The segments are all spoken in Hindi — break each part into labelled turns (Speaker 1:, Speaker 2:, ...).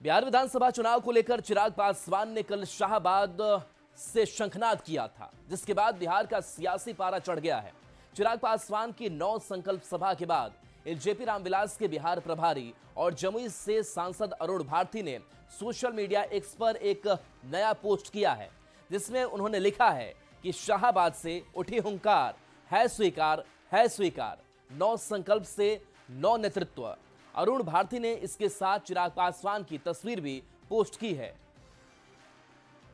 Speaker 1: बिहार विधानसभा चुनाव को लेकर चिराग पासवान ने कल शाहबाद से शंखनाद किया था, जिसके बाद बिहार का सियासी पारा चढ़ गया है। चिराग पासवान की 9 संकल्प सभा के बाद एलजेपी रामविलास के बिहार प्रभारी और जमुई से सांसद अरुण भारती ने सोशल मीडिया एक्स पर एक नया पोस्ट किया है, जिसमें उन्होंने लिखा है कि शाहबाद से उठी हुंकार, है स्वीकार 9 संकल्प से 9 नेतृत्व। अरुण भारती ने इसके साथ चिराग पासवान की तस्वीर भी पोस्ट की है।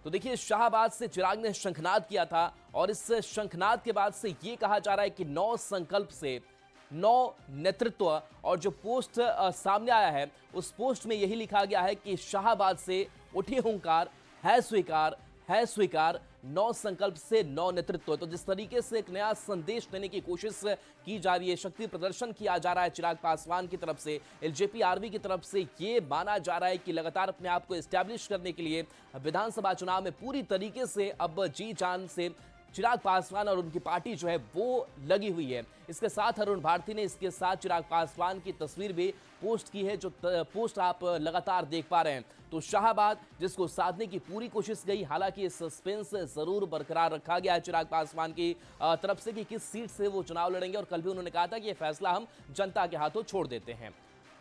Speaker 1: तो देखिए, शाहबाद से चिराग ने शंखनाद किया था और इस शंखनाद के बाद से यह कहा जा रहा है कि 9 संकल्प से 9 नेतृत्व। और जो पोस्ट सामने आया है, उस पोस्ट में यही लिखा गया है कि शाहबाद से उठी हुंकार, है स्वीकार 9 संकल्प से 9 नेतृत्व। तो जिस तरीके से एक नया संदेश देने की कोशिश की जा रही है, शक्ति प्रदर्शन किया जा रहा है चिराग पासवान की तरफ से, एलजेपी आरवी की तरफ से, ये माना जा रहा है कि लगातार अपने आप को एस्टैब्लिश करने के लिए विधानसभा चुनाव में पूरी तरीके से अब जी जान से चिराग पासवान और उनकी पार्टी जो है वो लगी हुई है। इसके साथ अरुण भारती ने इसके साथ चिराग पासवान की तस्वीर भी पोस्ट की है, जो पोस्ट आप लगातार देख पा रहे हैं। तो शाहबाद जिसको साधने की पूरी कोशिश गई, हालांकि सस्पेंस जरूर बरकरार रखा गया है चिराग पासवान की तरफ से कि किस सीट से वो चुनाव लड़ेंगे। और कल भी उन्होंने कहा था कि यह फैसला हम जनता के हाथों छोड़ देते हैं।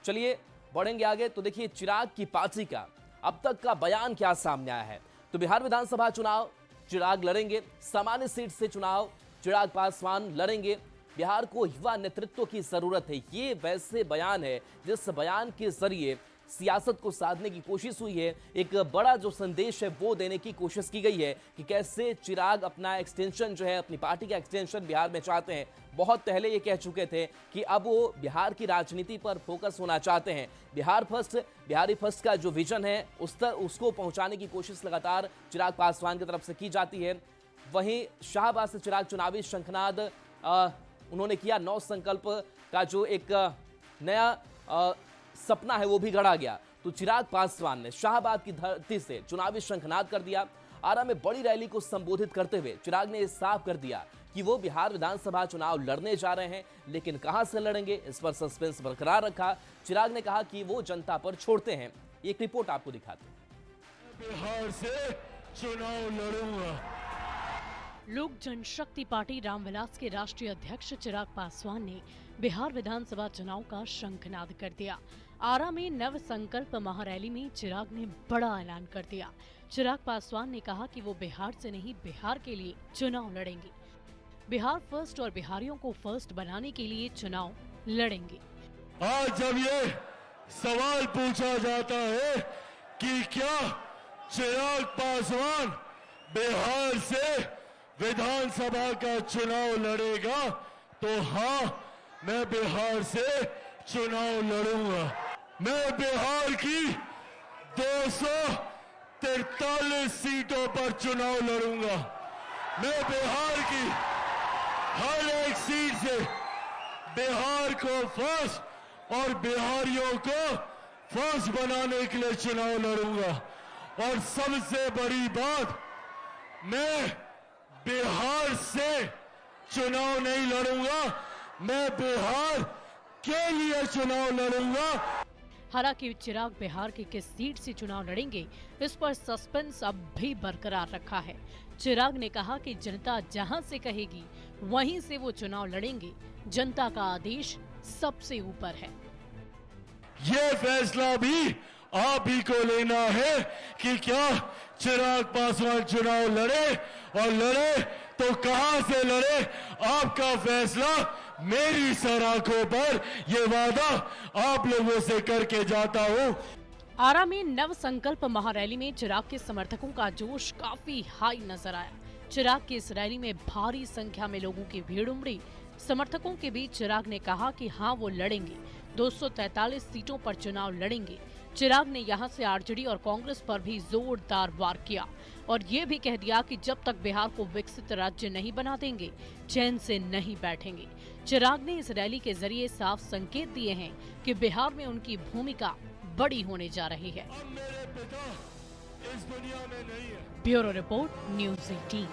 Speaker 1: चलिए बढ़ेंगे आगे। तो देखिए, चिराग की पार्टी का अब तक का बयान क्या सामने आया है। तो बिहार विधानसभा चुनाव चिराग लड़ेंगे, सामान्य सीट से चुनाव चिराग पासवान लड़ेंगे। बिहार को युवा नेतृत्व की जरूरत है, ये वैसे बयान है जिस बयान के जरिए सियासत को साधने की कोशिश हुई है। एक बड़ा जो संदेश है वो देने की कोशिश की गई है कि कैसे चिराग अपना एक्सटेंशन जो है, अपनी पार्टी का एक्सटेंशन बिहार में चाहते हैं। बहुत पहले ये कह चुके थे कि अब वो बिहार की राजनीति पर फोकस होना चाहते हैं। बिहारी फर्स्ट का जो विजन है उसको पहुंचाने की कोशिश लगातार चिराग पासवान की तरफ से की जाती है। वहीं शाहबाद से चिराग चुनावी शंखनाद उन्होंने किया। 9 संकल्प का जो एक नया सपना है वो भी गढ़ा गया। तो चिराग पासवान ने शाहबाद की धरती से चुनावी शंखनाद कर दिया। आरा में बड़ी रैली को संबोधित करते हुए चिराग ने साफ कर दिया कि वो बिहार विधानसभा चुनाव लड़ने जा रहे हैं, लेकिन कहां से लड़ेंगे इस पर सस्पेंस बरकरार रखा। चिराग ने कहा कि वो जनता पर छोड़ते हैं। एक रिपोर्ट आपको दिखाते हैं।
Speaker 2: बिहार से चुनाव लड़ूंगा।
Speaker 3: लोक जनशक्ति पार्टी रामविलास के राष्ट्रीय अध्यक्ष चिराग पासवान ने बिहार विधानसभा चुनाव का शंखनाद कर दिया। आरा में नव संकल्प महारैली में चिराग ने बड़ा ऐलान कर दिया। चिराग पासवान ने कहा कि वो बिहार से नहीं, बिहार के लिए चुनाव लड़ेंगे। बिहार फर्स्ट और बिहारियों को फर्स्ट बनाने के लिए चुनाव लड़ेंगे।
Speaker 2: आज जब ये सवाल पूछा जाता है कि क्या चिराग पासवान बिहार से विधानसभा का चुनाव लड़ेगा, तो हाँ, मैं बिहार से चुनाव लड़ूंगा। मैं बिहार की 243 सीटों पर चुनाव लड़ूंगा। मैं बिहार की हर एक सीट से बिहार को फर्स्ट और बिहारियों को फर्स्ट बनाने के लिए चुनाव लड़ूंगा। और सबसे बड़ी बात, मैं बिहार से चुनाव नहीं लड़ूंगा, मैं बिहार के लिए चुनाव लड़ूंगा।
Speaker 3: हालांकि चिराग बिहार की किस सीट से चुनाव लड़ेंगे, इस पर सस्पेंस अब भी बरकरार रखा है। चिराग ने कहा कि जनता जहां से कहेगी वहीं से वो चुनाव लड़ेंगे। जनता का आदेश सबसे ऊपर है।
Speaker 2: ये फैसला भी आप ही को लेना है कि क्या चिराग पासवान चुनाव लड़े, और लड़े तो कहां से लड़े। आपका फैसला मेरी सराखों पर, ये वादा आप लोगों से करके जाता हूं।
Speaker 3: आरा में नव संकल्प महारैली में चिराग के समर्थकों का जोश काफी हाई नजर आया। चिराग की इस रैली में भारी संख्या में लोगों की भीड़ उमड़ी। समर्थकों के बीच चिराग ने कहा कि हाँ, वो लड़ेंगे, 243 सीटों पर चुनाव लड़ेंगे। चिराग ने यहां से आरजेडी और कांग्रेस पर भी जोरदार वार किया और ये भी कह दिया कि जब तक बिहार को विकसित राज्य नहीं बना देंगे, चैन से नहीं बैठेंगे। चिराग ने इस रैली के जरिए साफ संकेत दिए हैं कि बिहार में उनकी भूमिका बड़ी होने जा रही है।
Speaker 2: अब मेरे पिता इस दुनिया में नहीं है।
Speaker 3: Bureau report, news 18।